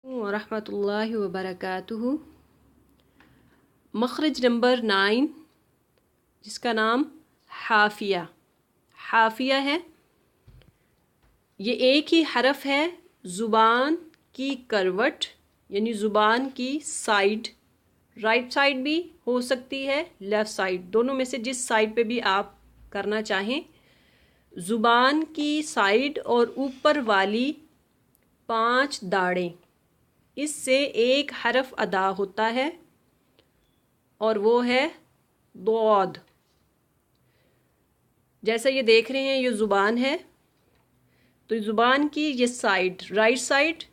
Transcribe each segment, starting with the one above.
वरहमतुल्लाहि वबरकातुहू। मखरज नंबर 9 जिसका नाम हाफिया है। ये एक ही हरफ है। ज़ुबान की करवट यानी ज़ुबान की साइड, राइट साइड भी हो सकती है, लेफ़्ट साइड, दोनों में से जिस साइड पे भी आप करना चाहें। ज़ुबान की साइड और ऊपर वाली 5 दाढ़ें, इससे एक हरफ अदा होता है और वो है दौद। जैसा ये देख रहे हैं, ये ज़ुबान है, तो ज़ुबान की ये साइड, राइट साइड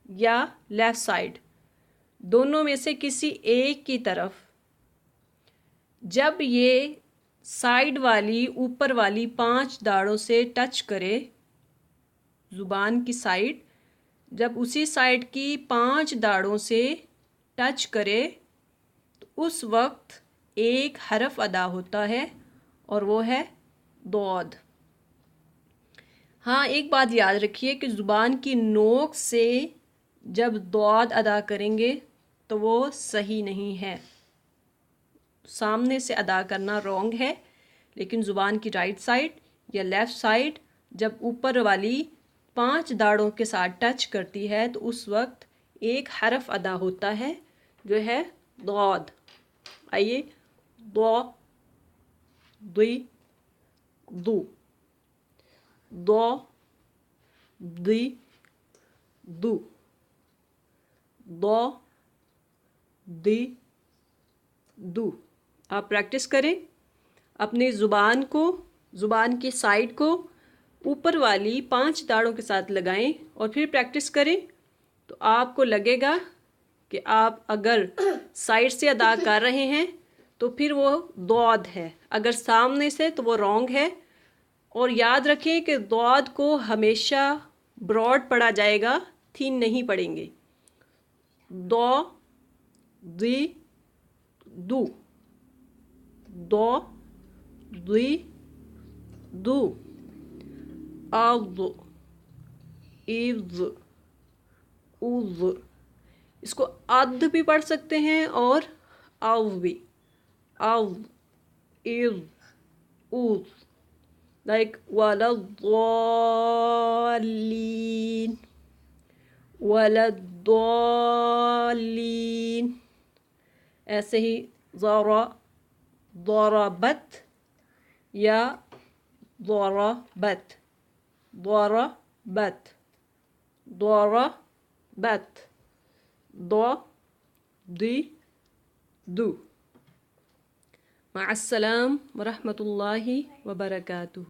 या लेफ़्ट साइड, दोनों में से किसी एक की तरफ जब ये साइड वाली ऊपर वाली 5 दाढ़ों से टच करे, ज़ुबान की साइड जब उसी साइड की 5 दाढ़ों से टच करे तो उस वक्त एक हरफ अदा होता है और वो है दौद। हाँ, एक बात याद रखिए कि ज़ुबान की नोक से जब दौद अदा करेंगे तो वो सही नहीं है, सामने से अदा करना रॉन्ग है। लेकिन ज़ुबान की राइट साइड या लेफ़्ट साइड जब ऊपर वाली 5 दाढ़ों के साथ टच करती है तो उस वक्त एक हरफ अदा होता है जो है दौद। आइए, दो, दुई, दू, दो, दुई, दू, दो, दुई, दू। आप प्रैक्टिस करें, अपनी ज़ुबान को, ज़ुबान की साइड को ऊपर वाली 5 दाढ़ों के साथ लगाएं और फिर प्रैक्टिस करें तो आपको लगेगा कि आप अगर साइड से अदा कर रहे हैं तो फिर वो दौद है, अगर सामने से तो वो रॉन्ग है। और याद रखें कि दौद को हमेशा ब्रॉड पढ़ा जाएगा, थीन नहीं पढ़ेंगे। दो, द्वि, दू, दो, द्वि, दू, अज़, इज़, उज़। इसको अद भी पढ़ सकते हैं और अव भी, अव, इज़, उज़। लाइक वलद्दॉलीन, वलद्दॉलीन। ऐसे ही ज़रा, ज़रबत या ज़रबत, ज़रबत, ज़रबत, दो, दी, दू। मअस्सलाम वरहमतुल्लाहि वबरकातुहू।